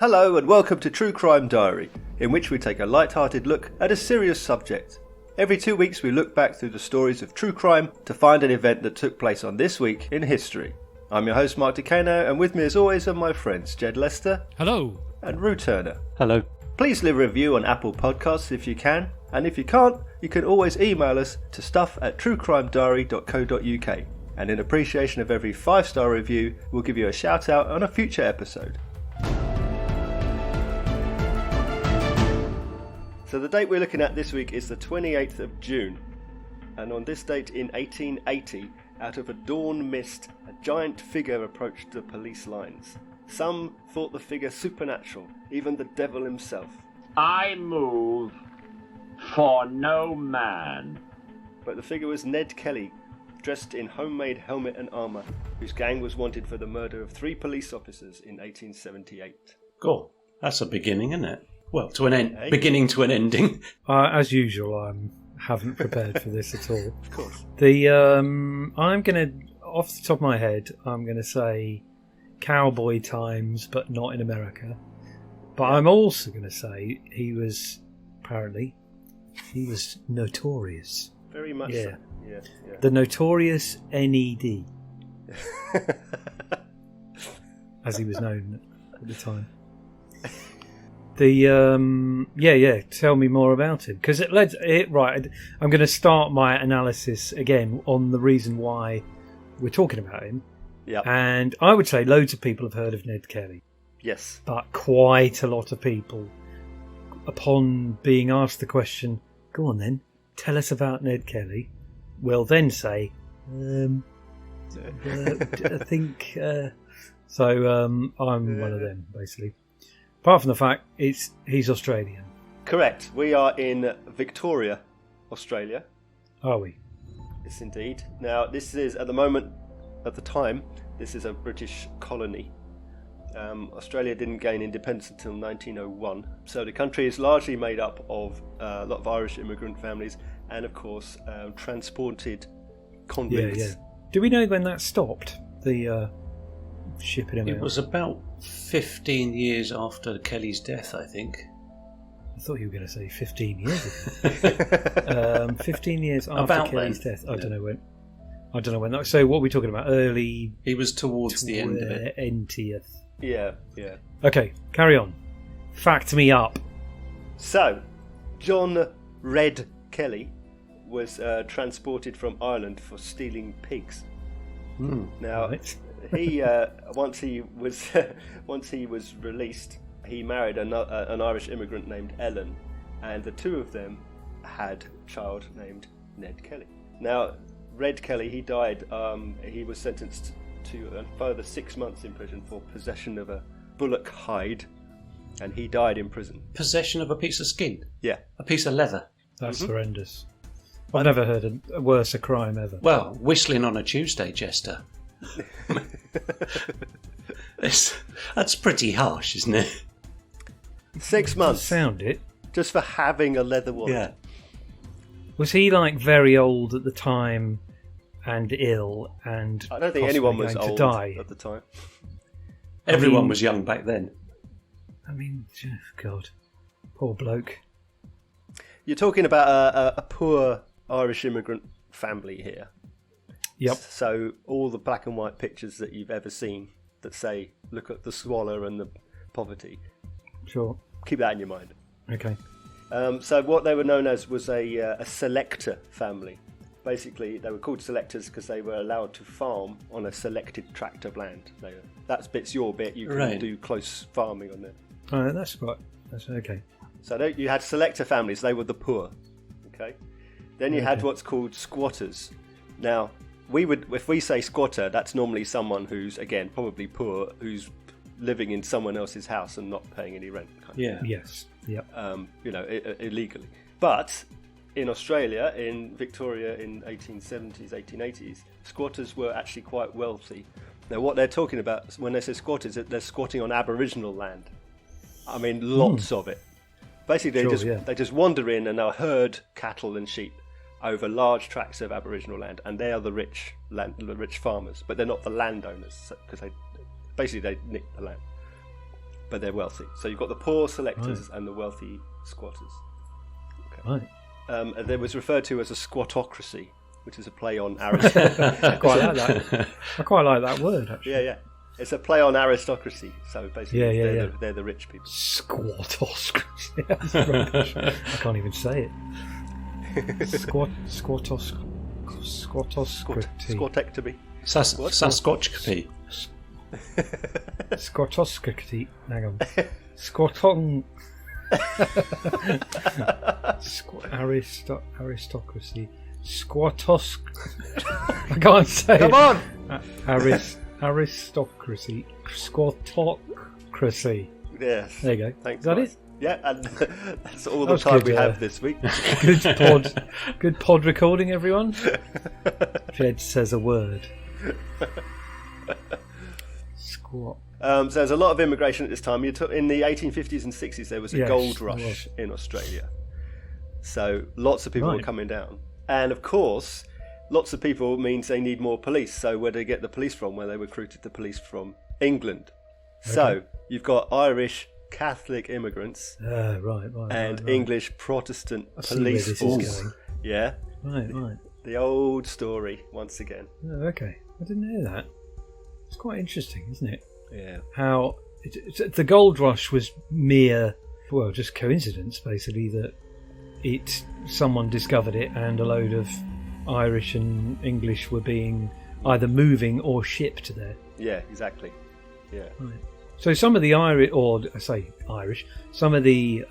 Hello and welcome to True Crime Diary, in which we take a light-hearted look at a serious subject. Every 2 weeks we look back through the stories of true crime to find an event that took place on this week in history. I'm your host Mark Decano, and with me as always are my friends Jed Lester. Hello. And Rue Turner. Hello. Please leave a review on Apple Podcasts if you can, and if you can't, you can always email us to stuff@truecrimediary.co.uk. And in appreciation of every 5-star review, we'll give you a shout out on a future episode. So the date we're looking at this week is the 28th of June. And on this date in 1880, out of a dawn mist, a giant figure approached the police lines. Some thought the figure supernatural, even the devil himself. I move for no man. But the figure was Ned Kelly, dressed in homemade helmet and armour, whose gang was wanted for the murder of 3 police officers in 1878. Cool. That's a beginning, isn't it? Well, to an end. Beginning to an ending. As usual, I haven't prepared for this at all. Of course. I'm going to, off the top of my head, I'm going to say cowboy times, but not in America. But I'm also going to say he was notorious. Very much Yeah. so. Yeah. The notorious Ned, as he was known at the time. Tell me more about him, because right. I'm going to start my analysis again on the reason why we're talking about him. Yeah. And I would say loads of people have heard of Ned Kelly. Yes. But quite a lot of people, upon being asked the question, "Go on then, tell us about Ned Kelly," will then say, I think. I'm one of them, basically. Apart from the fact he's Australian. Correct. We are in Victoria, Australia. Are we? Yes, indeed. Now, this is, at the time, this is a British colony. Australia didn't gain independence until 1901. So the country is largely made up of a lot of Irish immigrant families and, of course, transported convicts. Yeah. Do we know when that stopped? The shipping them It out? was about 15 years after Kelly's death, I think. I thought you were going to say 15 years ago. 15 years after About Kelly's then. death. I don't know when that. So what are we talking about? Early. He was towards the end of it. 20th. Yeah. Okay, carry on. Fact me up. So, John Red Kelly was transported from Ireland for stealing pigs. Now, Right. he once he was released, he married an Irish immigrant named Ellen, and the two of them had a child named Ned Kelly. Now, Red Kelly, he died. He was sentenced to a further 6 months in prison for possession of a bullock hide, and he died in prison. Possession of a piece of skin? Yeah. A piece of leather? That's horrendous. I've never heard a worse crime ever. Well, whistling on a Tuesday, Jester. That's pretty harsh, isn't it? 6 months. Sound it. Just for having a leather wallet. Yeah. Was he like very old at the time and ill and I don't think anyone was possibly old going to die? at the time. Everyone was young back then. I mean, God, poor bloke. You're talking about a poor Irish immigrant family here. Yep. So all the black and white pictures that you've ever seen that say, look at the squalor and the poverty, Sure. keep that in your mind. Okay. So what they were known as was a selector family. Basically, they were called selectors because they were allowed to farm on a selected tract of land. That bit's your bit, you can do close farming on there. That's okay. So you had selector families, they were the poor. Okay. Then you had what's called squatters. Now, if we say squatter, that's normally someone who's, again, probably poor, who's living in someone else's house and not paying any rent. Yes. Yep. Illegally. But in Australia, in Victoria in 1870s, 1880s, squatters were actually quite wealthy. Now, what they're talking about when they say squatters, they're squatting on Aboriginal land. I mean, lots of it. Basically, they just wander in and they'll herd cattle and sheep over large tracts of Aboriginal land, and they are the rich farmers, but they're not the landowners because they nick the land. but they're wealthy. So you've got the poor selectors and the wealthy squatters. Okay. Right. And it was referred to as a squattocracy, which is a play on aristocracy. I quite like that. I quite like that word, actually. Yeah. It's a play on aristocracy. So basically, they're the rich people. Squattocracy. That's rubbish. I can't even say it. Squattocracy. Squattectomy. Sasquatchcopy. Squattocracy. Hang on. Squatton. Aristocracy. I can't say Come it. on! Aristocracy. Squattocracy. Yes. There you go. Thanks. Is that it? Yeah, and that's all the time we have this week. Good pod recording, everyone. Jed says a word. Squat. So there's a lot of immigration at this time. In the 1850s and 60s, there was a gold rush in Australia. So lots of people were coming down. And of course, lots of people means they need more police. So where do they get the police from? Well, they recruited the police from England. Okay. So you've got Irish Catholic immigrants and English Protestant police force. Yeah. Right. The old story once again. Oh, okay. I didn't know that. It's quite interesting, isn't it? Yeah. How the gold rush was just coincidence, basically, that someone discovered it and a load of Irish and English were being either moving or shipped there. Yeah, exactly. Yeah. Right. So some of the Irish, some of the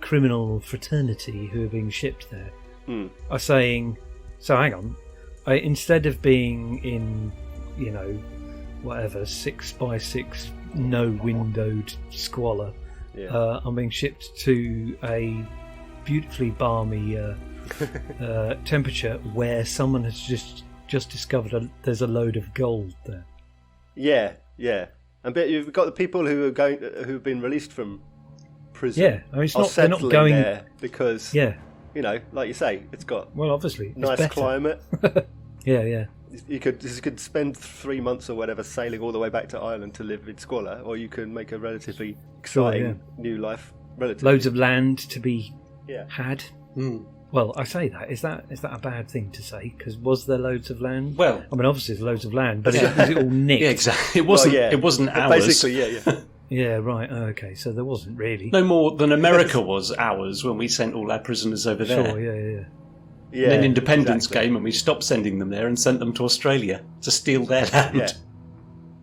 criminal fraternity who are being shipped there are saying, so hang on, instead of being in, 6x6 no windowed squalor, I'm being shipped to a beautifully balmy temperature where someone has just discovered there's a load of gold there. Yeah. And you've got the people who've been released from prison. Yeah, I mean, they're not going there because like you say, it's got obviously nice climate. Yeah. You could spend 3 months or whatever sailing all the way back to Ireland to live in squalor, or you can make a relatively exciting new life. Loads of land to be had. Mm. Well, I say that. Is that a bad thing to say? Because was there loads of land? Well, I mean, obviously there's loads of land, but was it all nicked? Yeah, exactly. It wasn't ours. Basically, yeah. Yeah, right. Oh, okay, so there wasn't really. No more than America was ours when we sent all our prisoners over there. Sure, yeah. And then independence came and we stopped sending them there and sent them to Australia to steal their land. Yeah.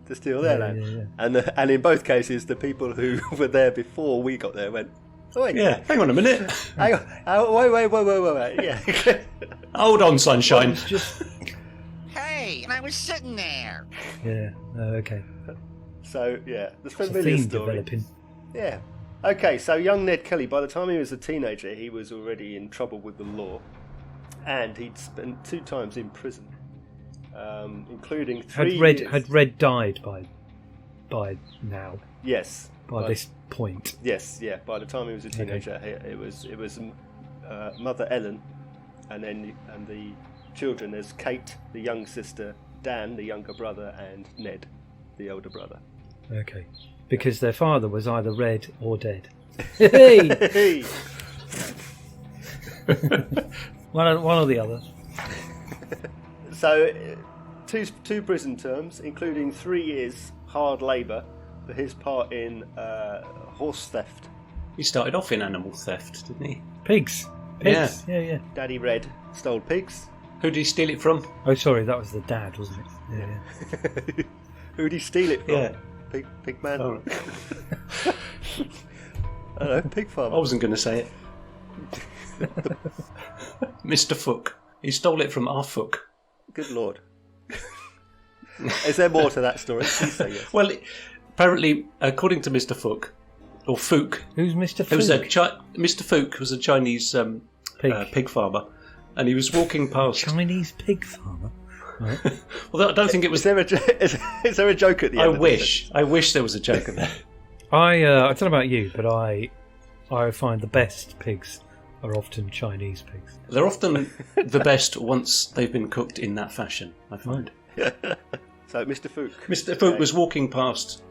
To steal their land. Yeah. And in both cases, the people who were there before we got there went, oh, wait. Yeah, hang on a minute. Hang on. Wait. Yeah. Hold on, sunshine. Hey, and I was sitting there. Yeah, okay. So, yeah, the It's a familiar theme story. developing. Yeah. Okay, so young Ned Kelly, by the time he was a teenager, he was already in trouble with the law. And he'd spent 2 times in prison, including 3 years. Had Red died by now? Yes. By this point? Yes, yeah. By the time he was a teenager, it was Mother Ellen, and the children. There's Kate, the young sister, Dan, the younger brother, and Ned, the older brother. Okay. Because their father was either red or dead. Hey! One or the other. So, two prison terms, including 3 years hard labour for his part in horse theft. He started off in animal theft, didn't he? Pigs. Yeah. Daddy Red stole pigs. Who did he steal it from? Oh, sorry, that was the dad, wasn't it? Yeah. Who did he steal it from? Yeah. Pig man. Oh. I don't know, pig farm. I wasn't going to say it. Mr. Fook. He stole it from our Fook. Good Lord. Is there more to that story? Please say yes. Well, apparently, according to Mr. Fook, or Fook. Who's Mr. Fook? Mr. Fook was a Chinese pig farmer, and he was walking past. Chinese pig farmer? Right. Well, I don't think it was. Is there a joke at the end? I wish there was a joke in there. I don't know about you, but I find the best pigs are often Chinese pigs. They're often the best once they've been cooked in that fashion, I find. So, Mr. Fook. Mr. Fook was walking past.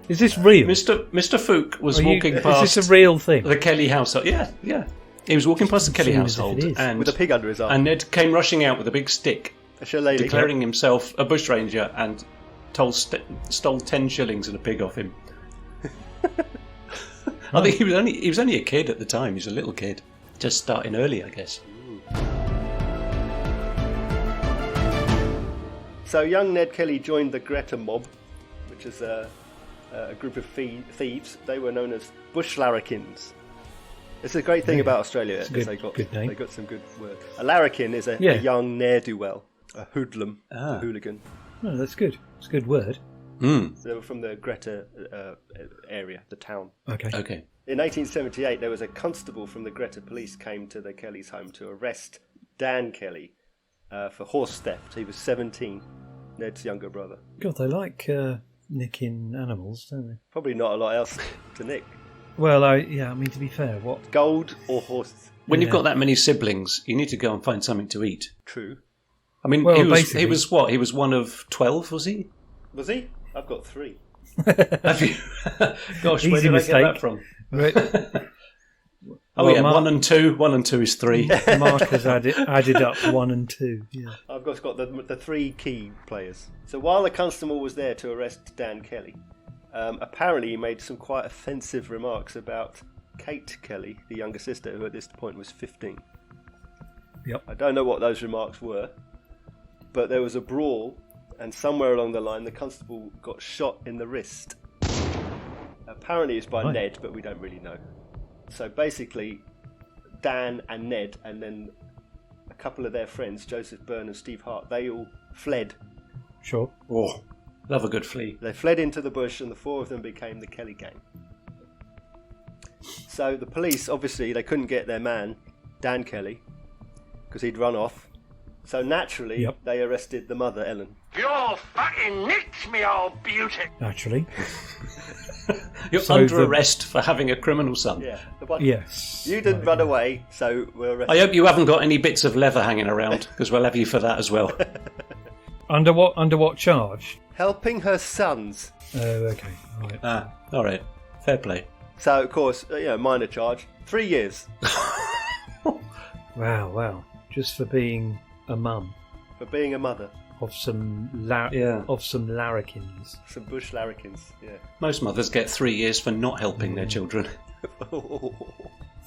Is this real? Mr. Fook was walking past. Is this a real thing? The Kelly household. Yeah. He was walking past the Kelly household, and with a pig under his arm. And Ned came rushing out with a big stick, declaring himself a bushranger, and stole 10 shillings and a pig off him. I think he was only a kid at the time. He was a little kid, just starting early, I guess. So young Ned Kelly joined the Greta mob, which is a group of thieves. They were known as Bushlarrikins. It's a great thing about Australia. They got some good words. A larrikin is a young ne'er-do-well, a hoodlum, a hooligan. Oh, that's good. It's a good word. They were from the Greta area, the town. Okay. In 1878, there was a constable from the Greta police came to the Kellys' home to arrest Dan Kelly for horse theft. He was 17, Ned's younger brother. God, they like nicking animals, don't they? Probably not a lot else to nick. Well, I mean, to be fair, what? Gold or horses? When you've got that many siblings, you need to go and find something to eat. True. I mean, he was what? He was one of 12, was he? Was he? I've got 3. Have you? Gosh, where did I get that from? Right. Mark, 1 and 2. 1 and 2 is 3. Mark has added up 1 and 2. Yeah. I've got the 3 key players. So while the constable was there to arrest Dan Kelly, apparently he made some quite offensive remarks about Kate Kelly, the younger sister, who at this point was 15. Yep. I don't know what those remarks were, but there was a brawl, and somewhere along the line the constable got shot in the wrist. Apparently it's by Ned, but we don't really know. So basically, Dan and Ned, and then a couple of their friends, Joseph Byrne and Steve Hart, they all fled. Sure. Oh, love a good flee. They fled into the bush, and the 4 of them became the Kelly gang. So the police, obviously, they couldn't get their man, Dan Kelly, because he'd run off. So naturally, they arrested the mother, Ellen. You fucking nicked me, old beauty. Naturally. You're under arrest for having a criminal son. Yeah. Yes. You didn't run away, so we're arrested. I hope you haven't got any bits of leather hanging around, because we'll have you for that as well. Under what charge? Helping her sons. Oh, okay. Right. All right. Fair play. So, of course, minor charge. 3 years. Wow. Just for being a mum. For being a mother. Of some larrikins. Some bush larrikins, yeah. Most mothers get 3 years for not helping their children.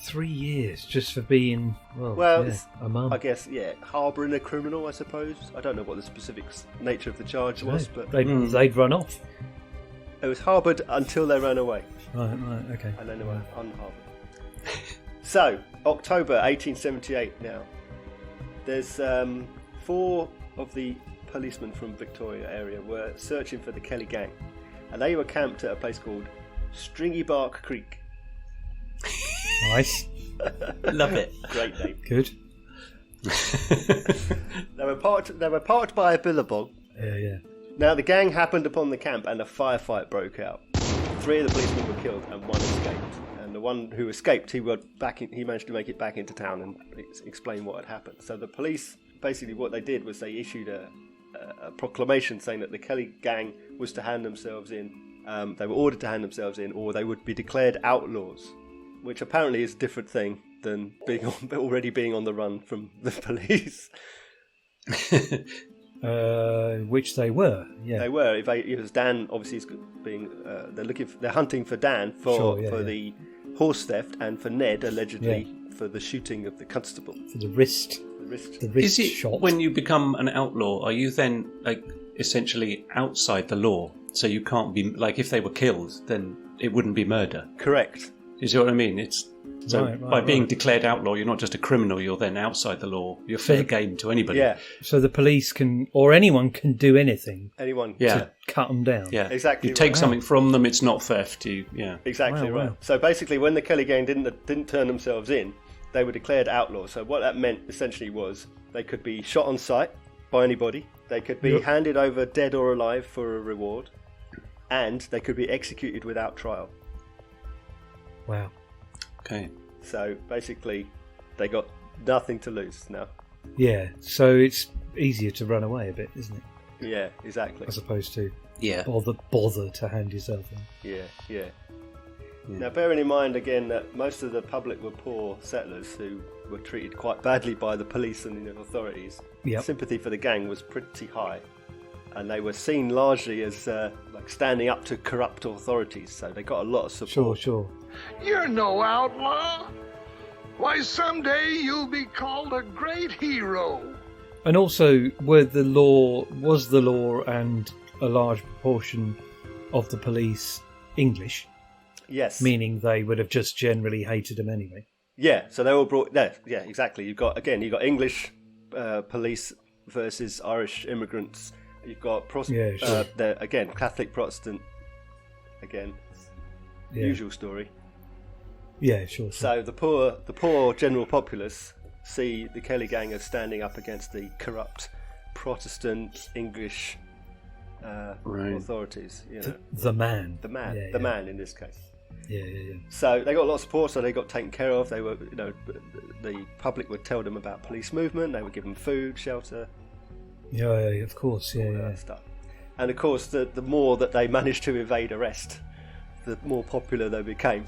3 years just for being, a mum. I guess, harbouring a criminal, I suppose. I don't know what the specific nature of the charge was, but... They'd run off. It was harboured until they ran away. Right, okay. And then they were unharboured. So, October 1878 now. There's 4 of the policemen from Victoria area were searching for the Kelly gang, and they were camped at a place called Stringy Bark Creek. Nice. Love it. Great name. Good. They were parked by a billabong. Yeah. Now the gang happened upon the camp, and a firefight broke out. 3 of the policemen were killed, and 1 escaped. And the one who escaped, he managed to make it back into town and explain what had happened. So the police, basically, what they did was they issued a proclamation saying that the Kelly gang was to hand themselves in. They were ordered to hand themselves in, or they would be declared outlaws, which apparently is a different thing than already being on the run from the police. Which they were, yeah. They were. It was Dan. Obviously, is being. They're hunting for Dan for the horse theft, and for Ned allegedly for the shooting of the constable. For the wrist. The wrist is it shot. When you become an outlaw, are you then essentially outside the law? So you can't be if they were killed, then it wouldn't be murder. Correct. You see what I mean? It's by being right. declared outlaw, you're not just a criminal. You're then outside the law. You're fair game to anybody. Yeah. So the police can, or anyone can do anything. Anyone. To cut them down. Yeah. Exactly. You take something from them, it's not theft. Exactly right. Wow. So basically, when the Kelly gang didn't turn themselves in, they were declared outlaws. So what that meant essentially was they could be shot on sight by anybody. They could be handed over dead or alive for a reward, and they could be executed without trial. Wow. Okay. So basically, they got nothing to lose now. Yeah. So it's easier to run away a bit, isn't it? Yeah, exactly. As opposed to Yeah. bother to hand yourself in. Yeah. Now, bearing in mind again that most of the public were poor settlers who were treated quite badly by the police and the authorities, sympathy for the gang was pretty high, and they were seen largely as like standing up to corrupt authorities. So they got a lot of support. Sure. You're no outlaw. Why, someday you'll be called a great hero. And also, was the law and a large proportion of the police English? Yes. Meaning they would have just generally hated them anyway. Yeah, so they all brought... Yeah, exactly. You've got English police versus Irish immigrants. You've got Catholic Protestant. Again, usual story. Yeah, sure. So the poor general populace see the Kelly gang as standing up against the corrupt Protestant English authorities. You know, the man in this case. Yeah. So they got a lot of support. So they got taken care of. They were, the public would tell them about police movement. They would give them food, shelter. Yeah, of course. Yeah. That stuff. And of course, the more that they managed to evade arrest, the more popular they became,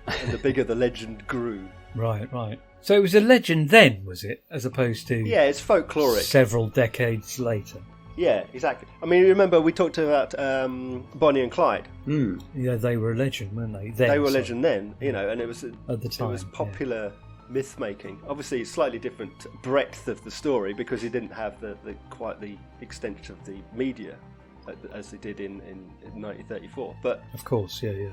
and the bigger the legend grew. Right. So it was a legend then, was it, as opposed to it's folkloric. Several decades later. Yeah, exactly. I mean, remember we talked about Bonnie and Clyde. Yeah, they were a legend, weren't they? They were a legend then, and it was at the time. It was popular myth making. Obviously, slightly different breadth of the story because it didn't have quite the extent of the media as they did in 1934. But of course, yeah.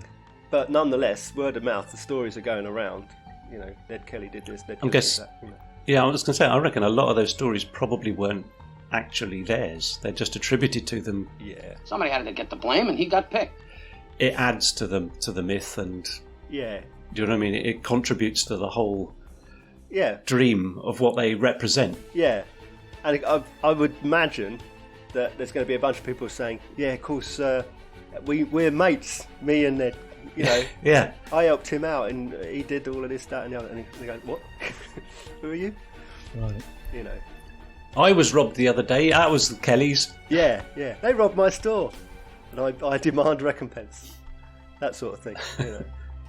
But nonetheless, word of mouth, the stories are going around. Ned Kelly did this. Ned Kelly did that. Yeah, I was going to say, I reckon a lot of those stories probably weren't actually theirs. They're just attributed to them. Yeah. Somebody had to get the blame, and he got picked. It adds to the myth, and do you know what I mean? It contributes to the whole dream of what they represent. Yeah, and I would imagine that there's going to be a bunch of people saying, "Yeah, of course, we're mates, me and Ned." Yeah. I helped him out, and he did all of this, that, and the other. And they go, "What? Who are you?" Right. I was robbed the other day. That was the Kellys. Yeah. They robbed my store, and I demand recompense. That sort of thing.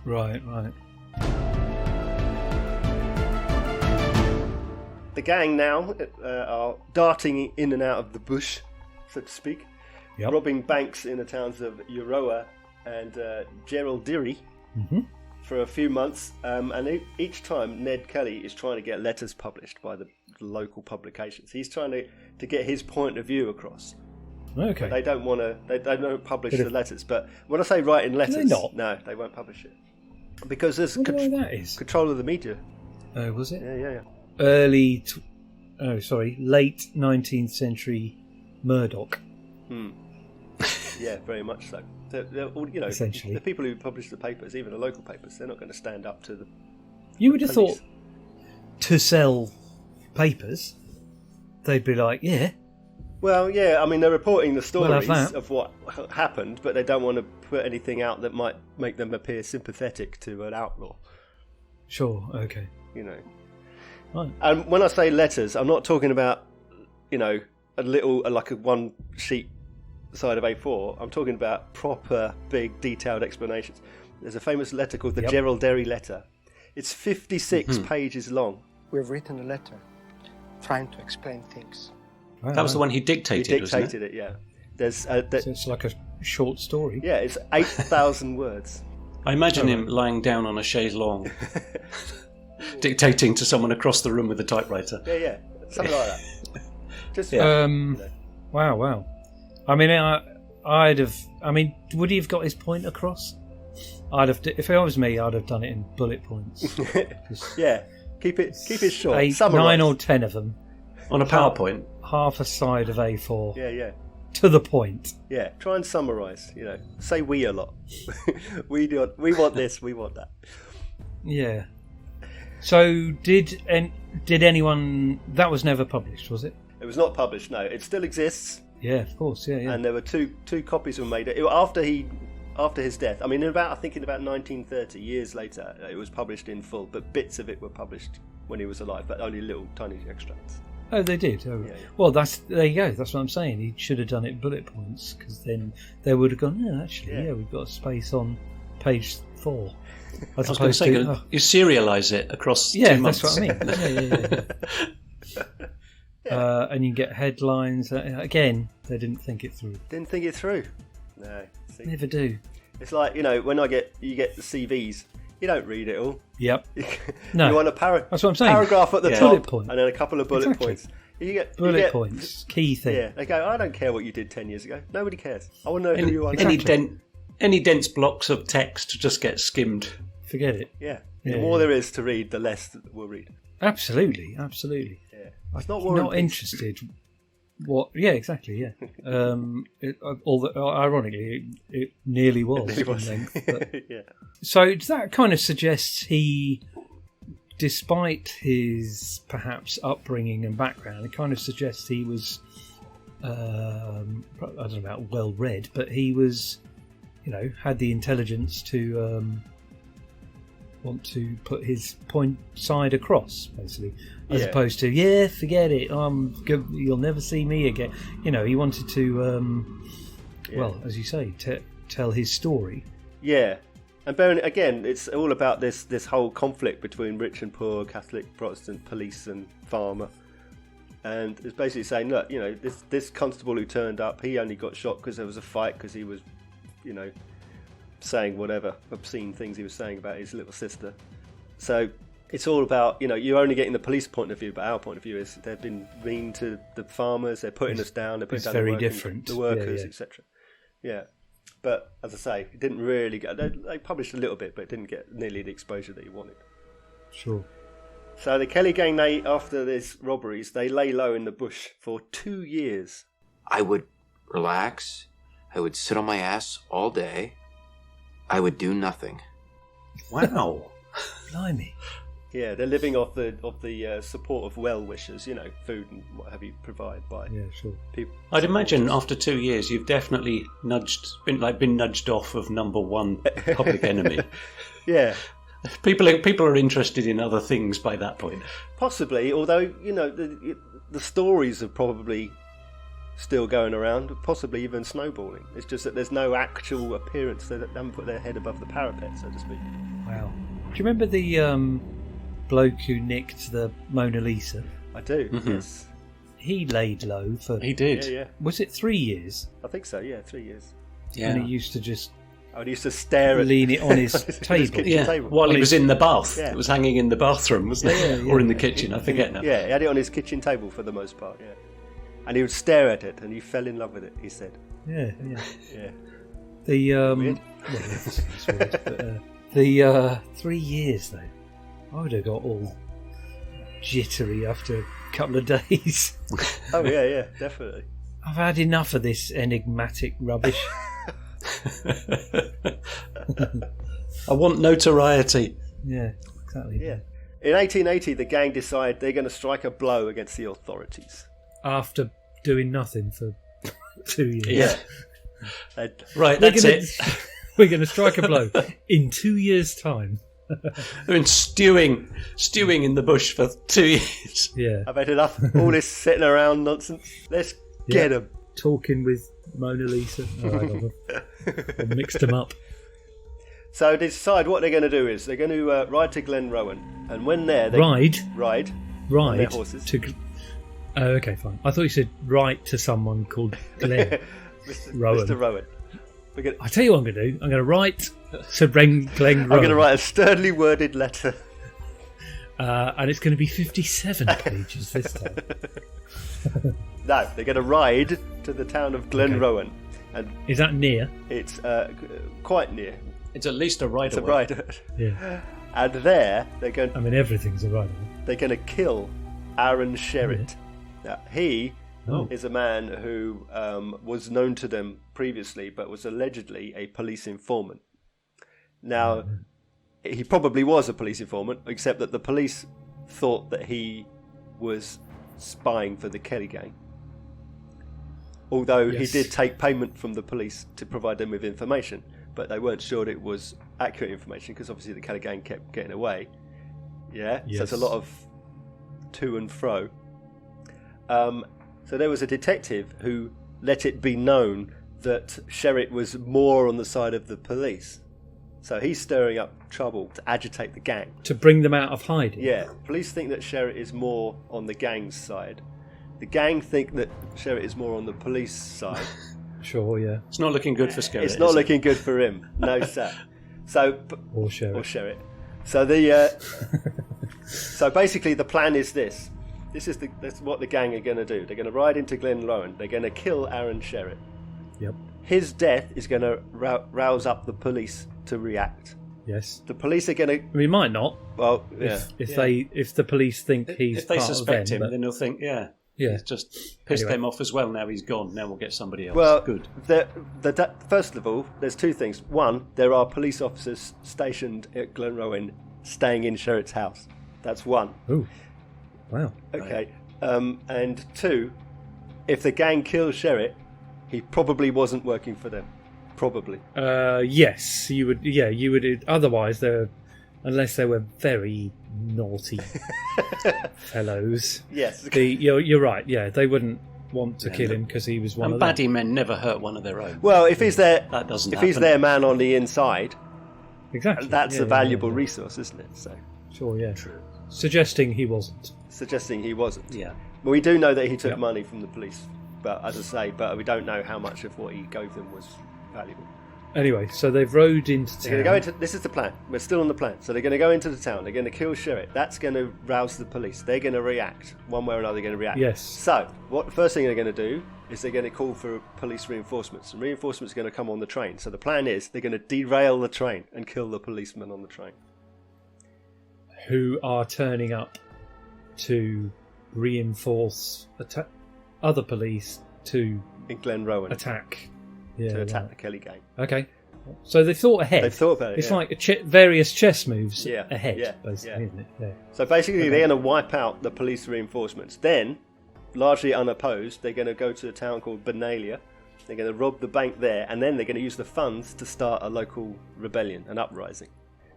Right. The gang now are darting in and out of the bush, so to speak, robbing banks in the towns of Euroa and Geraldiri for a few months, and each time Ned Kelly is trying to get letters published by the local publications. He's trying to get his point of view across. Okay. But they don't want to. They don't publish the letters. But when I say writing letters, no, they won't publish it because there's control of the media. Was it? Yeah. Late 19th century Murdoch. Yeah, very much so. Essentially, the people who publish the papers, even the local papers, they're not going to stand up to the. You would have thought to sell papers, they'd be like, yeah. Well, yeah, I mean, they're reporting the stories of what happened, but they don't want to put anything out that might make them appear sympathetic to an outlaw. Sure, okay. Right. And when I say letters, I'm not talking about, a little, like a one sheet side of A4. I'm talking about proper, big, detailed explanations. There's a famous letter called the Geraldiri letter. It's 56 pages long. We've written a letter trying to explain things. That was the one he dictated, wasn't it? Yeah. So it's like a short story. Yeah, it's 8,000 words. I imagine him lying down on a chaise longue, dictating to someone across the room with a typewriter. Yeah, something like that. Just Wow. I mean, I'd have. I mean, would he have got his point across? I'd have. If it was me, I'd have done it in bullet points. Yeah, keep it short. 8, 9 or 10 of them on a PowerPoint. Half a side of A4. Yeah. To the point. Yeah, try and summarise. Say we a lot. We want this. We want that. Yeah. So did anyone? That was never published, was it? It was not published. No, it still exists. Yeah, of course. Yeah. And there were two copies were made after his death. I mean, in about 1930, years later, it was published in full. But bits of it were published when he was alive, but only little tiny extracts. Oh, they did. Oh. Yeah. Well, there you go. That's what I'm saying. He should have done it bullet points, because then they would have gone. Yeah, actually, yeah, we've got a space on page 4. I was going to say, you serialise it across 2 months. That's what I mean. Yeah. And you get headlines. Again, they didn't think it through. Didn't think it through. No, see? Never do. It's like, when you get the CVs, you don't read it all. Yep. No. You want That's what I'm saying. Paragraph at the Bullet top, point. and then a couple of bullet points. You get bullet points. Key thing. Yeah. They go, I don't care what you did 10 years ago. Nobody cares. I want to know who you are. Any dense blocks of text just get skimmed. Forget it. Yeah. The more there is to read, the less we'll read. Absolutely. Yeah. It's I'm not interested. What? Yeah, exactly. Yeah. Ironically, it nearly was. Yeah. So that kind of suggests he, despite his perhaps upbringing and background, it kind of suggests he was, I don't know about well read, but he was, had the intelligence to want to put his point side across, basically, as opposed to forget it. You'll never see me again. He wanted to, well, as you say, tell his story. Yeah. And bearing again, it's all about this whole conflict between rich and poor, Catholic, Protestant, police and farmer. And it's basically saying, look, this constable who turned up, he only got shot because there was a fight, because he was, saying whatever obscene things he was saying about his little sister. So it's all about, you're only getting the police point of view, but our point of view is they've been mean to the farmers, they're putting us down, they're putting down very different. The workers, etc. Yeah. But as I say, it didn't really get. They published a little bit, but it didn't get nearly the exposure that you wanted. Sure. So the Kelly gang, after these robberies, they lay low in the bush for 2 years. I would relax. I would sit on my ass all day. I would do nothing. Wow. Blimey. Yeah, they're living off the support of well-wishers, food and what have you provided by people. I'd imagine after 2 years you've definitely been nudged off of number one public enemy. Yeah. People are interested in other things by that point. Possibly, although, the stories are probably still going around, possibly even snowballing. It's just that there's no actual appearance. They haven't put their head above the parapet, so to speak. Wow. Do you remember the bloke who nicked the Mona Lisa? I do, yes. He laid low for... He did. Yeah. Was it 3 years? I think so, 3 years. Yeah. And he used to just... he used to stare lean it on his table. Table. While he was in the bath. Yeah. It was hanging in the bathroom, wasn't it? Or in the kitchen, I forget now. Yeah, he had it on his kitchen table for the most part, And he would stare at it, and he fell in love with it, he said. Yeah. The, weird. Well, it's weird, but, the 3 years, though. I would have got all jittery after a couple of days. Oh, yeah, definitely. I've had enough of this enigmatic rubbish. I want notoriety. Yeah, exactly. Yeah. In 1880, the gang decide they're going to strike a blow against the authorities. After doing nothing for 2 years. Yeah. Right, that's it. We're going to strike a blow in 2 years' time. They've been stewing in the bush for 2 years. Yeah. I've had enough. All this sitting around nonsense. Let's get them. Talking with Mona Lisa. I've mixed them up. So they decide what they're going to do is they're going to ride to Glen Rowan, and when there, they ride on their horses. Oh, okay, fine. I thought you said write to someone called Glen Rowan. Mr. Rowan. I tell you what I'm going to do. I'm going to write to Glen Rowan. I'm going to write a sternly worded letter. And it's going to be 57 pages this time. No, they're going to ride to the town of Glen Rowan. And is that near? It's quite near. It's at least a ride It's a ride. Yeah. And there, they're going... I mean, everything's a ride. They're going to kill Aaron Sherritt. Now, he is a man who was known to them previously, but was allegedly a police informant. Now, he probably was a police informant, except that the police thought that he was spying for the Kelly gang. Although he did take payment from the police to provide them with information, but they weren't sure it was accurate information because obviously the Kelly gang kept getting away. Yeah, so it's a lot of to and fro. So there was a detective who let it be known that Sherritt was more on the side of the police. So he's stirring up trouble to agitate the gang. To bring them out of hiding? Yeah. Police think that Sherritt is more on the gang's side. The gang think that Sherritt is more on the police side. Sure, yeah. It's not looking good for Skerritt. It's not looking good for him. No, sir. So, or Sherritt. Or Sherritt. So so basically the plan is this. This is what the gang are going to do. They're going to ride into Glenrowan. They're going to kill Aaron Sherritt. Yep. His death is going to rouse up the police to react. Yes. The police are going to... We might not. Well, yeah. If the police think he's if they part suspect of them, him, then they'll think, he's just pissed them off as well. Now he's gone. Now we'll get somebody else. Well, good. First of all, there's two things. One, there are police officers stationed at Glenrowan staying in Sherritt's house. That's one. Ooh. Wow. Okay. And two, if the gang kills Sherritt, he probably wasn't working for them. Probably. Yes, you would. Yeah, you would. Otherwise, unless they were very naughty fellows. Yes. You're right. Yeah, they wouldn't want to kill him because he was one of them. And baddie men never hurt one of their own. Well, if he's their he's their man on the inside, exactly, that's a valuable resource, isn't it? So. Sure. Yeah. True. Suggesting he wasn't. Yeah. Well, we do know that he took money from the police, but as I say, we don't know how much of what he gave them was valuable. Anyway, so they've rode into town. They're going to go into. This is the plan. We're still on the plan. So they're going to go into the town. They're going to kill Sherritt. That's going to rouse the police. They're going to react one way or another. They're going to react. Yes. So what the first thing they're going to do is they're going to call for police reinforcements, and reinforcements are going to come on the train. So the plan is they're going to derail the train and kill the policemen on the train, who are turning up to reinforce other police in Glenrowan attack the Kelly gang. Okay, so they've thought ahead. They've thought about it. It's like various chess moves ahead, basically, isn't it? Yeah. So basically, they're going to wipe out the police reinforcements. Then, largely unopposed, they're going to go to a town called Benalia. They're going to rob the bank there, and then they're going to use the funds to start a local rebellion, an uprising.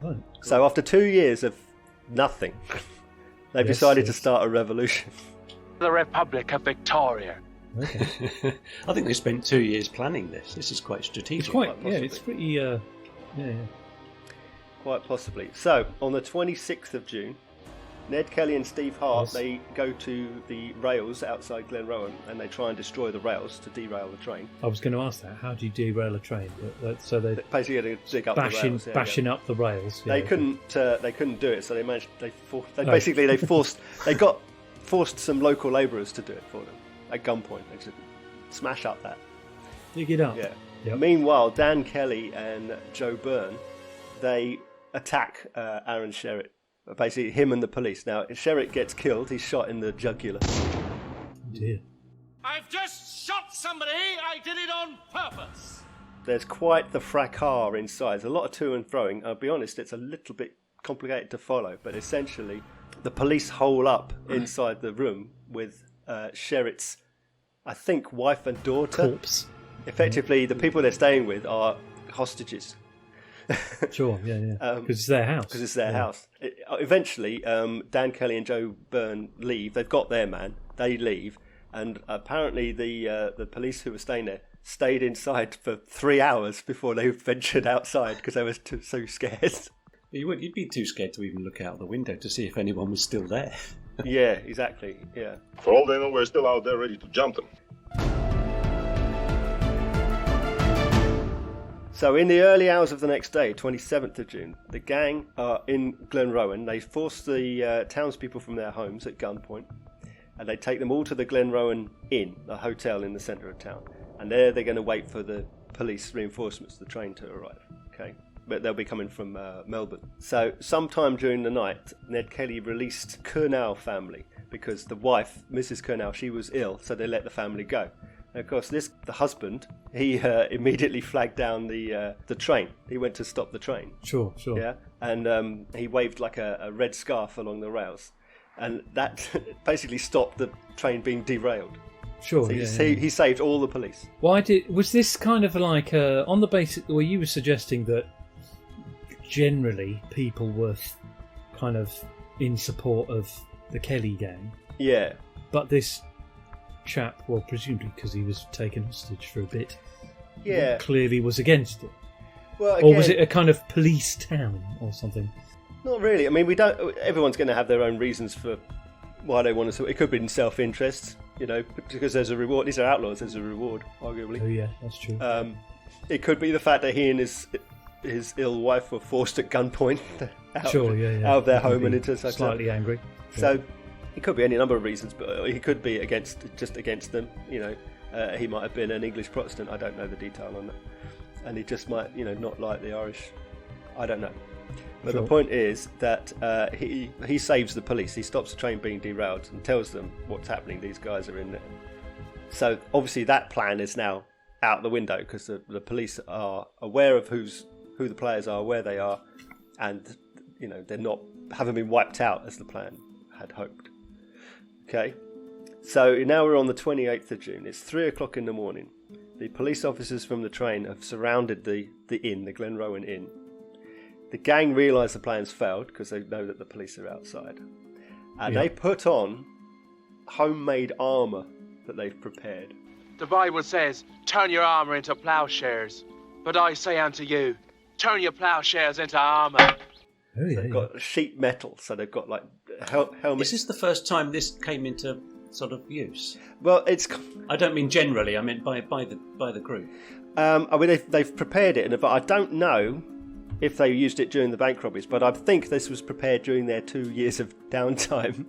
Right. So after 2 years of nothing, they've decided to start a revolution. The Republic of Victoria. Okay. I think they spent 2 years planning this. This is quite strategic. It's pretty. Quite possibly. So on the 26th of June, Ned Kelly and Steve Hart they go to the rails outside Glenrowan and they try and destroy the rails to derail the train. I was going to ask that. How do you derail a train? So they basically had to dig up the rails. Bashing up the rails. They couldn't do it, so they managed. They forced some local labourers to do it for them at gunpoint. They should smash up that. Dig it up. Yeah. Yep. Meanwhile, Dan Kelly and Joe Byrne, they attack Aaron Sherritt. Basically, him and the police. Now, if Sherritt gets killed, he's shot in the jugular. Oh dear. I've just shot somebody. I did it on purpose. There's quite the fracas inside. There's a lot of to and froing. I'll be honest, it's a little bit complicated to follow, but essentially, the police hole up inside the room with Sherritt's, I think, wife and daughter. Corpse. Effectively, the people they're staying with are hostages. Sure, yeah. Because it's their house. Eventually, Dan Kelly and Joe Byrne leave. They've got their man. They leave, and apparently the police who were staying there stayed inside for 3 hours before they ventured outside because they were so scared. You'd be too scared to even look out the window to see if anyone was still there. Yeah, exactly. Yeah. For all they know, we're still out there ready to jump them. So in the early hours of the next day, 27th of June, the gang are in Glenrowan. They force the townspeople from their homes at gunpoint, and they take them all to the Glenrowan Inn, a hotel in the centre of town. And there they're going to wait for the police reinforcements, the train to arrive. Okay, but they'll be coming from Melbourne. So sometime during the night, Ned Kelly released Kernell family because the wife, Mrs. Kernell, she was ill, so they let the family go. And of course, the husband, he immediately flagged down the train. He went to stop the train. Sure. Yeah, and he waved like a red scarf along the rails, and that basically stopped the train being derailed. Sure. So he saved all the police. Was this kind of like on the basis where you were suggesting that generally people were kind of in support of the Kelly gang? Yeah. But this chap, well, presumably because he was taken hostage for a bit, Yeah. clearly was against it. Well, or was again- it a kind of police town or something? Not really. I mean, we don't. Everyone's going to have their own reasons for why they want to. It could be in self-interest, because there's a reward. These are outlaws. There's a reward, arguably. Oh yeah, that's true. It could be the fact that he and his ill wife were forced at gunpoint out of their home and into such slightly angry. So it could be any number of reasons, but he could be against them. He might have been an English Protestant. I don't know the detail on that, and he just might, not like the Irish. I don't know. But the point is that he saves the police. He stops the train being derailed and tells them what's happening. These guys are in there. So obviously that plan is now out the window because the police are aware of who the players are, where they are, and they're haven't been wiped out as the plan had hoped. Okay, so now we're on the 28th of June. It's 3:00 in the morning. The police officers from the train have surrounded the inn, the Glenrowan Inn. The gang realise the plan's failed because they know that the police are outside. And they put on homemade armour that they've prepared. The Bible says, turn your armour into ploughshares. But I say unto you, turn your ploughshares into armour. Oh, yeah, They've got sheet metal, so they've got like helmets. Is this the first time this came into sort of use? Well, I don't mean generally. I mean by the group. I mean they've prepared it, but I don't know if they used it during the bank robberies. But I think this was prepared during their 2 years of downtime.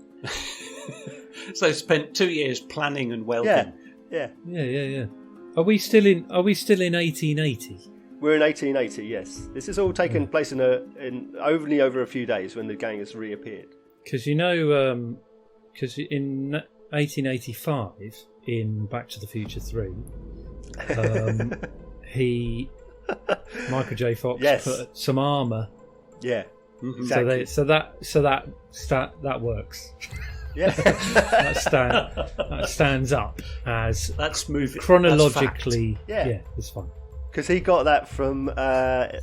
So they spent 2 years planning and welding. Yeah. Are we still in 1880? We're in 1880. Yes, this has all taken place in only over a few days when the gang has reappeared. Because in 1885 in Back to the Future 3, Michael J. Fox put some armour. Yeah, exactly. So that works. Yeah, that stands up as that's moving chronologically. That's yeah, it's fine. Because he got that from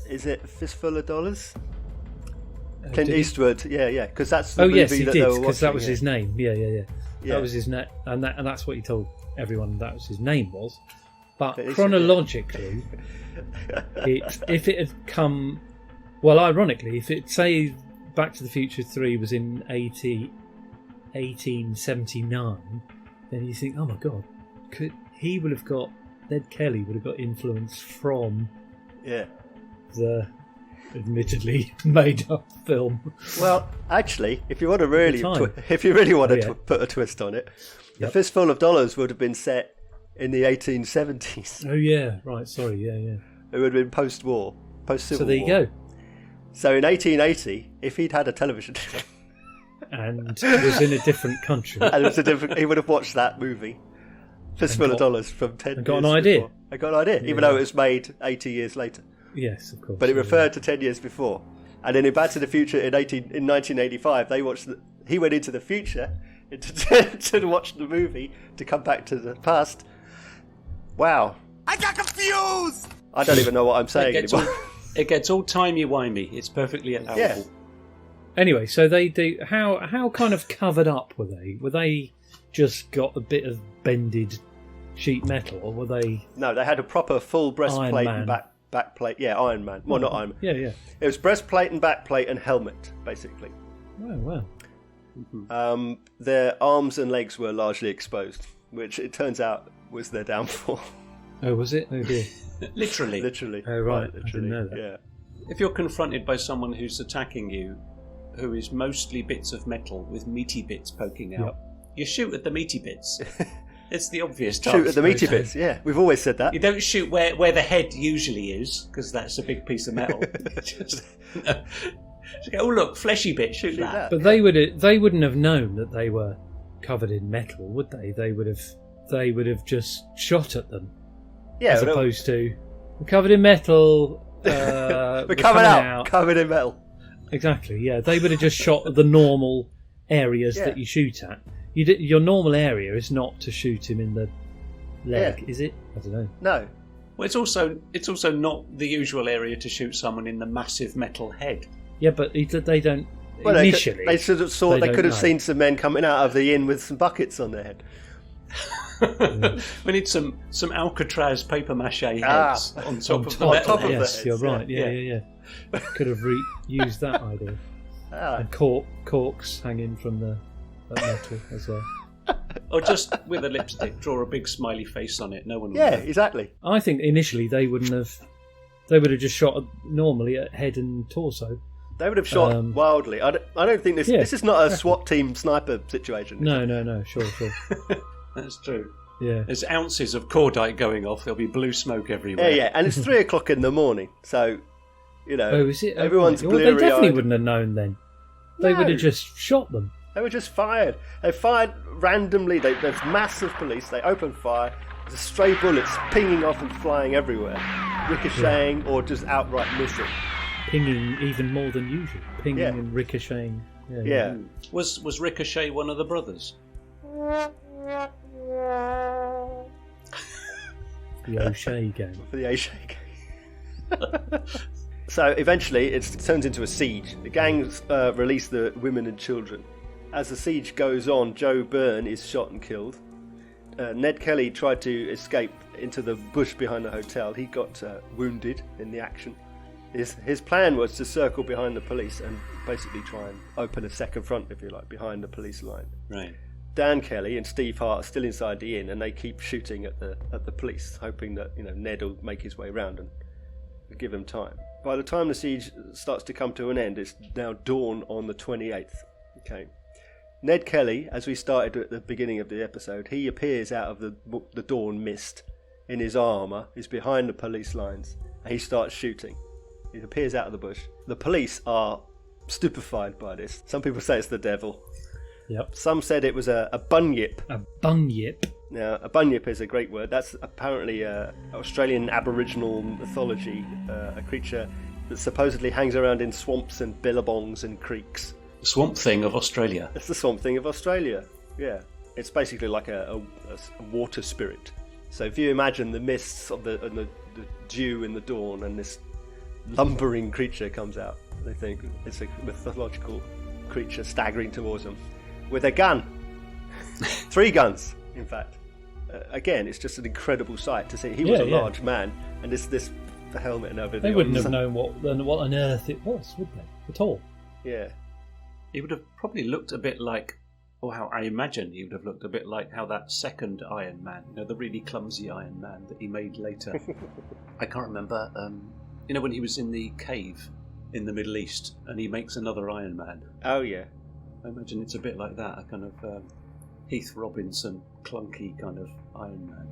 is it Fistful of Dollars? Clint Eastwood. Yeah. Because that's the movie yes, he that did. they were Because that watching, was his name. Yeah. That was his name, and that's what he told everyone that was his name was. But chronologically, if it had come, well, ironically, if it say Back to the Future 3 was in 1879, then you think, oh my god, Ned Kelly would have got influence from the admittedly made up film. Well, actually, if you want to really to put a twist on it, The Fistful of Dollars would have been set in the 1870s. Oh yeah, right. Sorry, yeah. It would have been post-war, post-Civil War. So there you go. So in 1880, if he'd had a television and was in a different country, he would have watched that movie. Fistful of Dollars from 10 years got an idea. Before. I got an idea, even though it was made 80 years later. Yes, of course. But it referred to 10 years before. And then in Back to the Future in 1985, he went into the future to watch the movie, to come back to the past. Wow. I got confused! I don't even know what I'm saying anymore. It gets all timey-wimey. It's perfectly allowable. Yeah. Anyway, so they do. How kind of covered up were they? Were they just got a bit of bended sheet metal, or were they? No, they had a proper full breastplate and backplate. Yeah, Iron Man. Well, not Iron Man. Yeah. It was breastplate and backplate and helmet, basically. Oh, wow. Mm-hmm. Their arms and legs were largely exposed, which it turns out was their downfall. Oh, was it? Oh dear. Literally. Oh, right. I didn't know that. Yeah. If you're confronted by someone who's attacking you, who is mostly bits of metal with meaty bits poking out, you shoot at the meaty bits. It's the obvious task. Shoot at the meaty bits, yeah. We've always said that. You don't shoot where the head usually is, because that's a big piece of metal. Just go, oh look, fleshy bit, shoot that. But they wouldn't have known that they were covered in metal, would they? They would have just shot at them. Yeah, as opposed to, we're covered in metal. we're coming out, covered in metal. Exactly, yeah. They would have just shot at the normal areas that you shoot at. Your normal area is not to shoot him in the leg, is it? I don't know. No. Well, it's also not the usual area to shoot someone in the massive metal head. Yeah, but they don't. Well, initially, they could have seen some men coming out of the inn with some buckets on their head. We need some Alcatraz paper mache heads on top of the metal heads. Yes, you're right. Yeah. Could have used that idea. And corks hanging from the metal as well. Or just with a lipstick, draw a big smiley face on it. No one would Yeah, know. exactly. I think initially they would have just shot normally at head and torso. They would have shot wildly. I don't think this is not a SWAT team sniper situation. No, sure. That's true. Yeah. There's ounces of cordite going off. There'll be blue smoke everywhere. Yeah, and it's 3 o'clock in the morning, so is it? Everyone's Well, bleary-eyed. they definitely wouldn't have known then. They would have just shot them. They were just fired. They fired randomly. There's massive police. They open fire. There's stray bullets pinging off and flying everywhere, ricocheting or just outright missing. Pinging even more than usual. Pinging and ricocheting. Yeah. Was Ricochet one of the brothers? The O'Shea gang. For the O'Shea gang. So eventually it turns into a siege. The gangs release the women and children. As the siege goes on, Joe Byrne is shot and killed. Ned Kelly tried to escape into the bush behind the hotel. He got wounded in the action. His plan was to circle behind the police and basically try and open a second front, if you like, behind the police line. Right. Dan Kelly and Steve Hart are still inside the inn, and they keep shooting at the police, hoping that Ned will make his way round and give him time. By the time the siege starts to come to an end, it's now dawn on the 28th. Okay. Ned Kelly, as we started at the beginning of the episode, he appears out of the dawn mist in his armour. He's behind the police lines, and he starts shooting. He appears out of the bush. The police are stupefied by this. Some people say it's the devil. Yep. Some said it was a bunyip. A bunyip? Now, a bunyip is a great word. That's apparently Australian Aboriginal mythology, a creature that supposedly hangs around in swamps and billabongs and creeks. The Swamp Thing of Australia. It's the Swamp Thing of Australia, yeah. It's basically like a water spirit. So if you imagine the mists of the dew in the dawn and this lumbering creature comes out, they think it's a mythological creature staggering towards them with a gun. 3 guns, in fact. Again, it's just an incredible sight to see. He was a large man, and this helmet and everything. They wouldn't have known what on earth it was, would they? At all. Yeah. He would have probably looked a bit like, or how I imagine he would have looked a bit like how that second Iron Man, the really clumsy Iron Man that he made later. I can't remember. When he was in the cave in the Middle East, and he makes another Iron Man. Oh yeah. I imagine it's a bit like that, a kind of Heath Robinson clunky kind of Iron Man.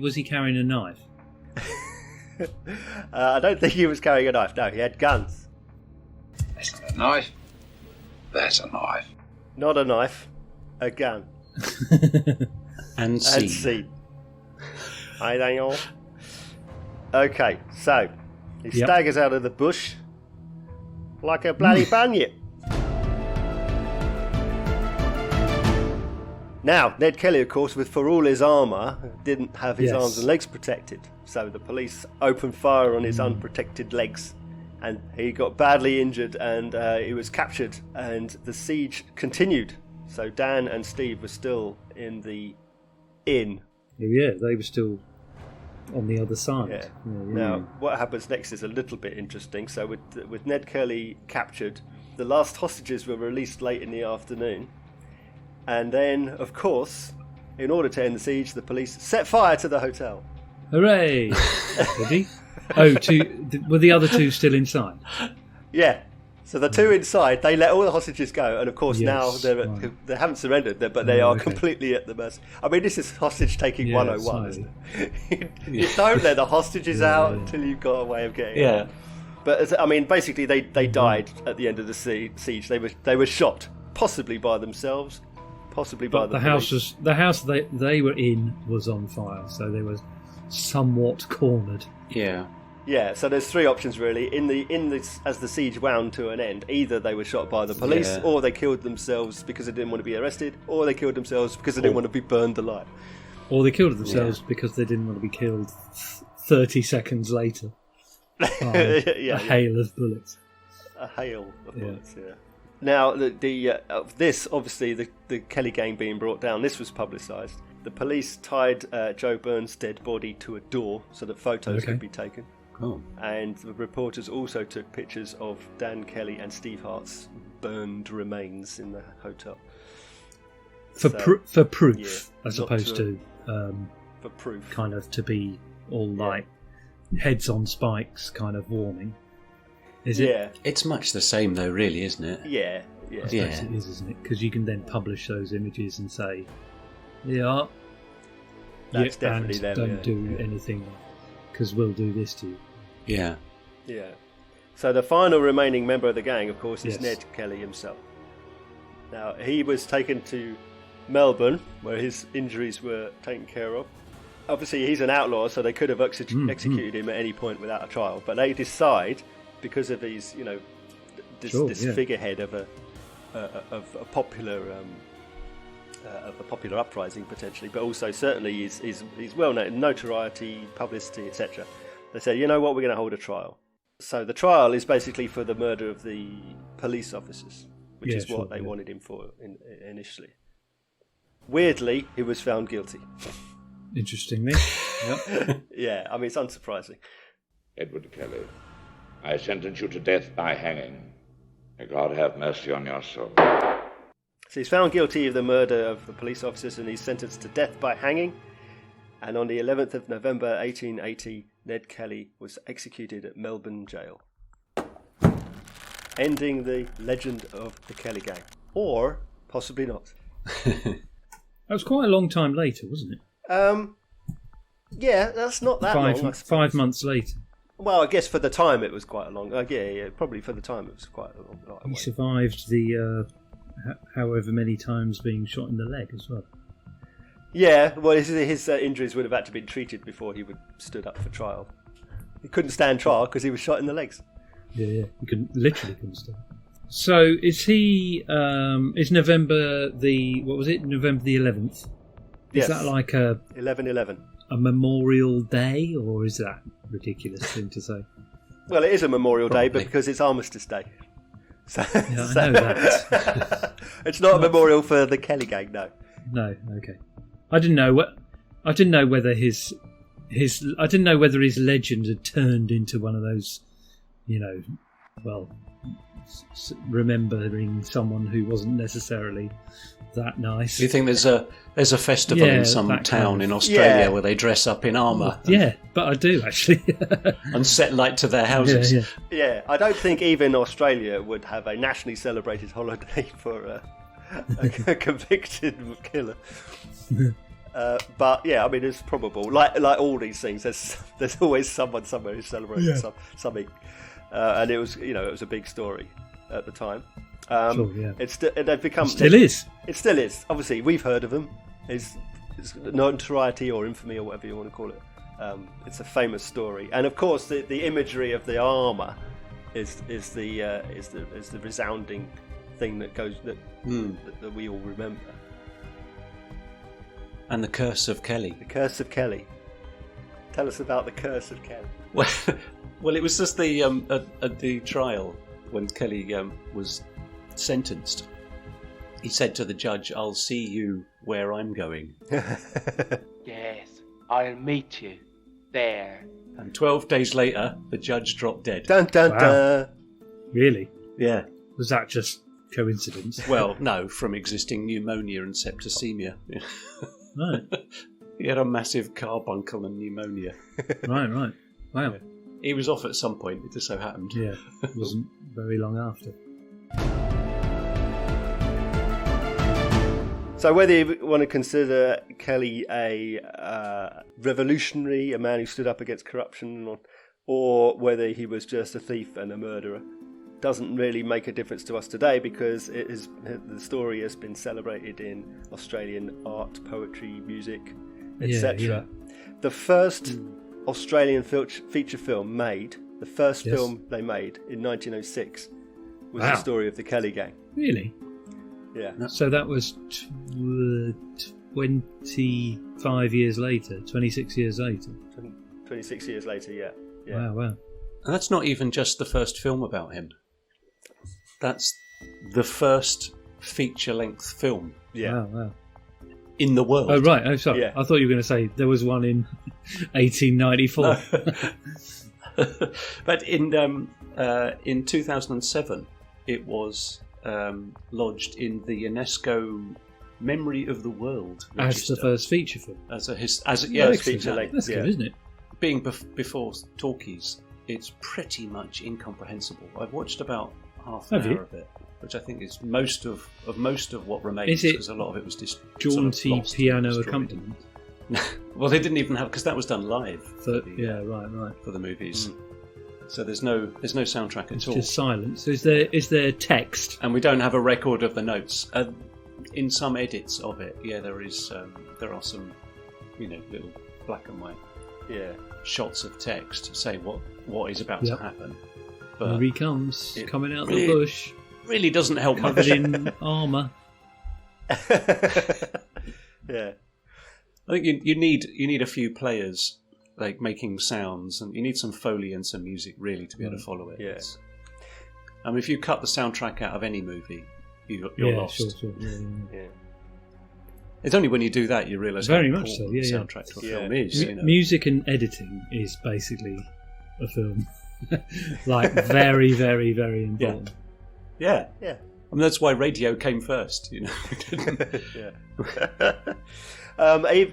Was he carrying a knife? I don't think he was carrying a knife. No, he had guns. That's not a knife. That's a knife. Not a knife. A gun. And seed. Hi, Daniel. Okay, so he staggers out of the bush like a bloody bunyip. Now, Ned Kelly, of course, for all his armour, didn't have his arms and legs protected. So the police opened fire on his unprotected legs, and he got badly injured, and he was captured, and the siege continued. So Dan and Steve were still in the inn. Yeah, they were still on the other side. Yeah. Now, what happens next is a little bit interesting. So with Ned Kelly captured, the last hostages were released late in the afternoon. And then, of course, in order to end the siege, the police set fire to the hotel. Hooray! Did he? Were the other 2 still inside? Yeah. So the 2 inside, they let all the hostages go, and of course now they haven't surrendered, but they are completely at the mercy. I mean, this is hostage taking 101, isn't it? You don't let the hostages out until you've got a way of getting out. But I mean, basically, they died at the end of the siege. They were shot, possibly by themselves, possibly by the police. The house they were in was on fire, so they were somewhat cornered. Yeah, so there's 3 options really. As the siege wound to an end, either they were shot by the police, or they killed themselves because they didn't want to be arrested, or they killed themselves because they didn't want to be burned alive. Or they killed themselves because they didn't want to be killed 30 seconds later by a hail of bullets. A hail of bullets, Now, this, obviously, the Kelly gang being brought down, this was publicised. The police tied Joe Byrne's dead body to a door so that photos could be taken. Oh. And the reporters also took pictures of Dan Kelly and Steve Hart's burned remains in the hotel. For proof, as opposed to for proof, kind of to be all like heads on spikes kind of warning. Is it? Yeah, it's much the same though, really, isn't it? Yeah, I suppose it is, isn't it? Because you can then publish those images and say, that's definitely them. Don't do anything because we'll do this to you. Yeah. Yeah. So the final remaining member of the gang, of course, is Ned Kelly himself. Now, he was taken to Melbourne, where his injuries were taken care of. Obviously, he's an outlaw, so they could have executed him at any point without a trial. But they decide, because of his, this figurehead of a popular uprising potentially, but also certainly he's well known, notoriety, publicity, etc. They said, you know what, we're going to hold a trial. So the trial is basically for the murder of the police officers, which is what they wanted him for initially. Weirdly, he was found guilty. Interestingly. Yeah, I mean, it's unsurprising. Edward Kelly, I sentence you to death by hanging. May God have mercy on your soul. So he's found guilty of the murder of the police officers and he's sentenced to death by hanging. And on the 11th of November 1880, Ned Kelly was executed at Melbourne Jail, ending the legend of the Kelly gang. Or possibly not. That was quite a long time later, wasn't it? Yeah, that's not that long. 5 months later. Well, I guess for the time it was quite a long. Probably for the time it was quite a long. He survived the however many times being shot in the leg as well. Yeah, well, his injuries would have had to be treated before he would stood up for trial. He couldn't stand trial because he was shot in the legs. Yeah, he literally couldn't stand. So is he? Is November the November the 11th? Is that like a 11/11? A Memorial Day, or is that a ridiculous thing to say? Well, it is a Memorial Day, but because it's Armistice Day. So, I know that. It's not a memorial for the Kelly gang, no. No, okay. I didn't know whether his legend had turned into one of those, remembering someone who wasn't necessarily that nice. Do you think there's a festival in some town in Australia where they dress up in armour? Yeah, but I do actually. And set light to their houses. Yeah, I don't think even Australia would have a nationally celebrated holiday for a convicted killer. But yeah, I mean, it's probable. Like all these things, there's always someone somewhere who's celebrating something, and it was a big story at the time. They've become is. It still is. Obviously, we've heard of them. It's notoriety or infamy or whatever you want to call it. It's a famous story, and of course, the imagery of the armour is the resounding thing that goes that we all remember. And the Curse of Kelly. The Curse of Kelly. Tell us about the Curse of Kelly. Well, it was just at the trial when Kelly was sentenced. He said to the judge, "I'll see you where I'm going." Yes, I'll meet you there. And 12 days later, the judge dropped dead. Dun dun dun. Really? Yeah. Was that just coincidence? Well, no, from existing pneumonia and septicemia. Right. He had a massive carbuncle and pneumonia. Right. Wow. He was off at some point, it just so happened. Yeah, it wasn't very long after. So whether you want to consider Kelly a revolutionary, a man who stood up against corruption, or whether he was just a thief and a murderer, doesn't really make a difference to us today because the story has been celebrated in Australian art, poetry, music, etc. Yeah. The first Australian feature film made, the first film they made in 1906, was the story of the Kelly gang. Really? Yeah. So that was 25 years later, 26 years later. 26 years later, yeah. Wow. And that's not even just the first film about him. That's the first feature-length film Yeah. Wow. in the world. Oh, right. Oh, sorry. Yeah. I thought you were going to say there was one in 1894. No. But in 2007, it was lodged in the UNESCO Memory of the World Register. As the first feature film. As feature length. That's good, isn't it? Being before talkies, it's pretty much incomprehensible. I've watched about half an hour of it, which I think is most of what remains, because a lot of it was just jaunty sort of lost piano and accompaniment. Well, they didn't even have, because that was done live. Right. For the movies. So there's no soundtrack at all. Just silence. Is there text? And we don't have a record of the notes. In some edits of it, there is. There are some, little black and white shots of text to say what is about to happen. But here he comes, coming out the bush. Really doesn't help covered much. in armour. Yeah. I think you need a few players like making sounds, and you need some Foley and some music really to be able to follow it. Yes. I mean, if you cut the soundtrack out of any movie, you're lost. Sure. Yeah. It's only when you do that you realise how very much so. important the soundtrack to a film is. Music and editing is basically a film. Like very, very, very important. Yeah. Yeah. I mean, that's why radio came first. Yeah.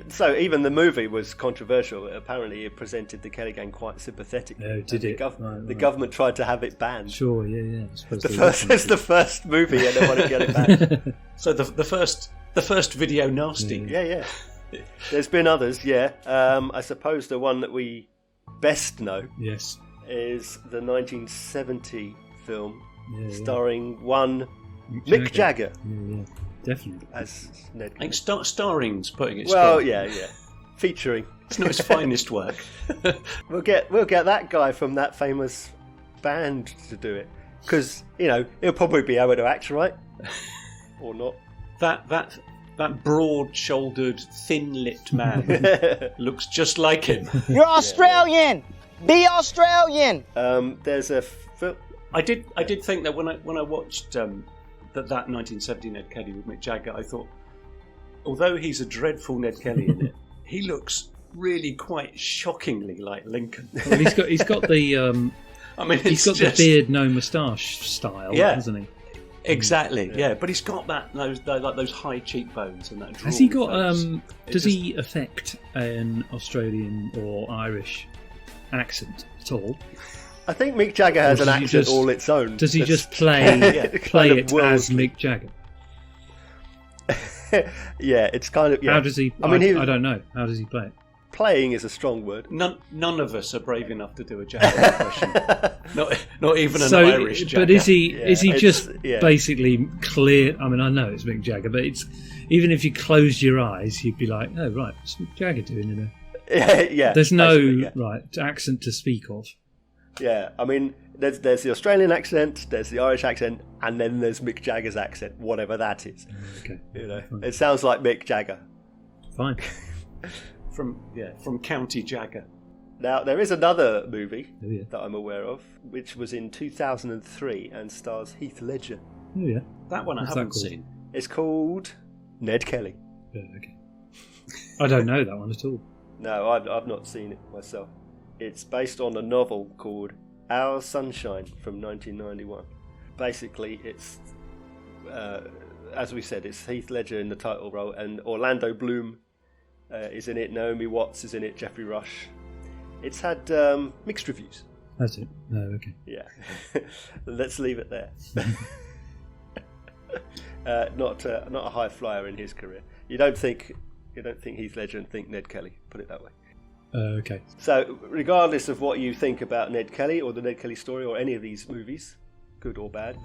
So even the movie was controversial. Apparently, it presented the Kelly Gang quite sympathetic. Oh, did it? The government tried to have it banned. Sure, yeah. It's the first movie, and they wanted to get it banned. So the first video nasty. Yeah. There's been others. Yeah. I suppose the one that we best know. Yes. Is the 1970 film starring Mick Jagger. Yeah. Definitely. As Ned. I think starring's putting it well, strong. yeah. Featuring. It's not his finest work. We'll get that guy from that famous band to do it, because he'll probably be able to act, right? Or not. That broad-shouldered, thin-lipped man looks just like him. You're Australian. Be Australian. There's a. I did think that when I watched that 1970 Ned Kelly with Mick Jagger, I thought, although he's a dreadful Ned Kelly in it, he looks really quite shockingly like Lincoln. Well, he's got the. I mean, he's got the beard, no moustache style, hasn't he? Exactly. Yeah, but he's got those high cheekbones and that. Has he got? Does he affect an Australian or Irish accent at all? I think Mick Jagger has an accent all its own. Does he just play it as Mick Jagger? Yeah, it's kind of. Yeah. How does he? I don't know. How does he play it? Playing is a strong word. None of us are brave enough to do a Jagger impression. not even an Irish Jagger. But is he just basically clear? I mean, I know it's Mick Jagger, but it's even if you closed your eyes, you'd be like, oh right, what's Mick Jagger doing in a? Yeah. There's no accent to speak of. Yeah, I mean, there's the Australian accent, there's the Irish accent, and then there's Mick Jagger's accent, whatever that is. Okay. It sounds like Mick Jagger. Fine. From County Jagger. Now, there is another movie that I'm aware of, which was in 2003 and stars Heath Ledger. Oh, yeah. That one I haven't seen. It's called Ned Kelly. Yeah, okay. I don't know that one at all. No, I've not seen it myself. It's based on a novel called Our Sunshine from 1991. Basically, it's, as we said, it's Heath Ledger in the title role, and Orlando Bloom is in it, Naomi Watts is in it, Geoffrey Rush. It's had mixed reviews. That's it. Oh, okay. Yeah. Let's leave it there. Not a high flyer in his career. You don't think Heath Ledger and think Ned Kelly, put it that way. Okay. So, regardless of what you think about Ned Kelly or the Ned Kelly story or any of these movies, good or bad,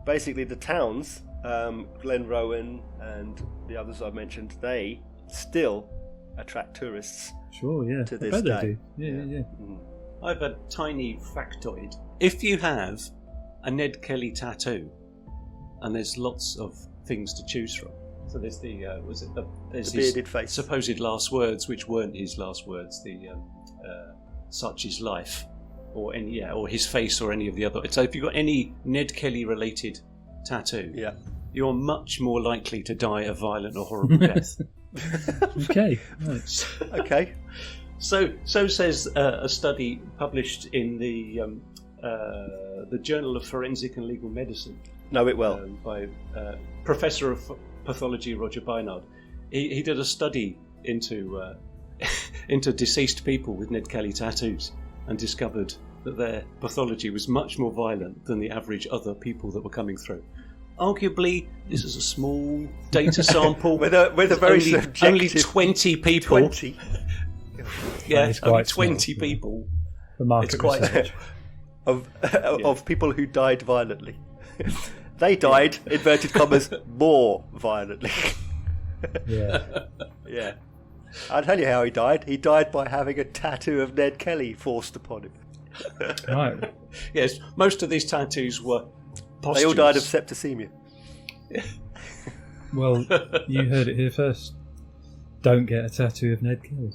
basically the towns, Glen Rowan and the others I've mentioned, they still attract tourists. Sure, yeah. To this I bet day. they do. Yeah. I have a tiny factoid. If you have a Ned Kelly tattoo, and there's lots of things to choose from. So there's there's the bearded face, supposed last words, which weren't his last words. The such is life, or his face, or any of the other. So if you've got any Ned Kelly related tattoo, yeah, you're much more likely to die a violent or horrible death. Okay. Right. Okay. So says a study published in the Journal of Forensic and Legal Medicine. Know it well. By Professor of Pathology Roger Bynard. He did a study into deceased people with Ned Kelly tattoos and discovered that their pathology was much more violent than the average other people that were coming through. Arguably, this is a small data sample with a very only 20 people. 20. Yeah, only 20 small, people. The market it's quite of people who died violently. They died, inverted commas, more violently. Yeah. Yeah. I'll tell you how he died. He died by having a tattoo of Ned Kelly forced upon him. Right. Yes, most of these tattoos were posthumous. They all died of septicemia. Well, you heard it here first. Don't get a tattoo of Ned Kelly.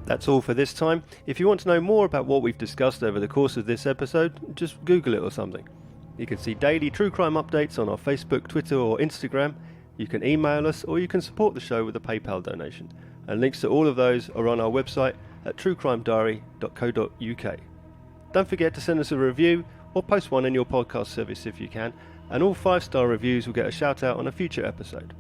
That's all for this time. If you want to know more about what we've discussed over the course of this episode, just Google it or something. You can see daily true crime updates on our Facebook, Twitter or Instagram. You can email us or you can support the show with a PayPal donation. And links to all of those are on our website at truecrimediary.co.uk. Don't forget to send us a review or post one in your podcast service if you can, and all 5-star reviews will get a shout out on a future episode.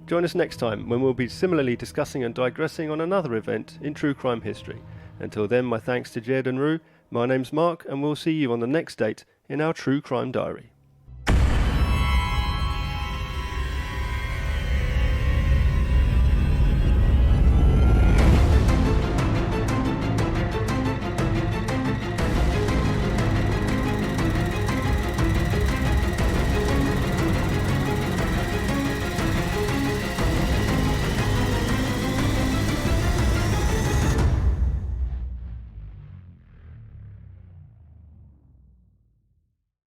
Join us next time when we'll be similarly discussing and digressing on another event in true crime history. Until then, my thanks to Jed and Rue. My name's Mark, and we'll see you on the next date in our True Crime Diary.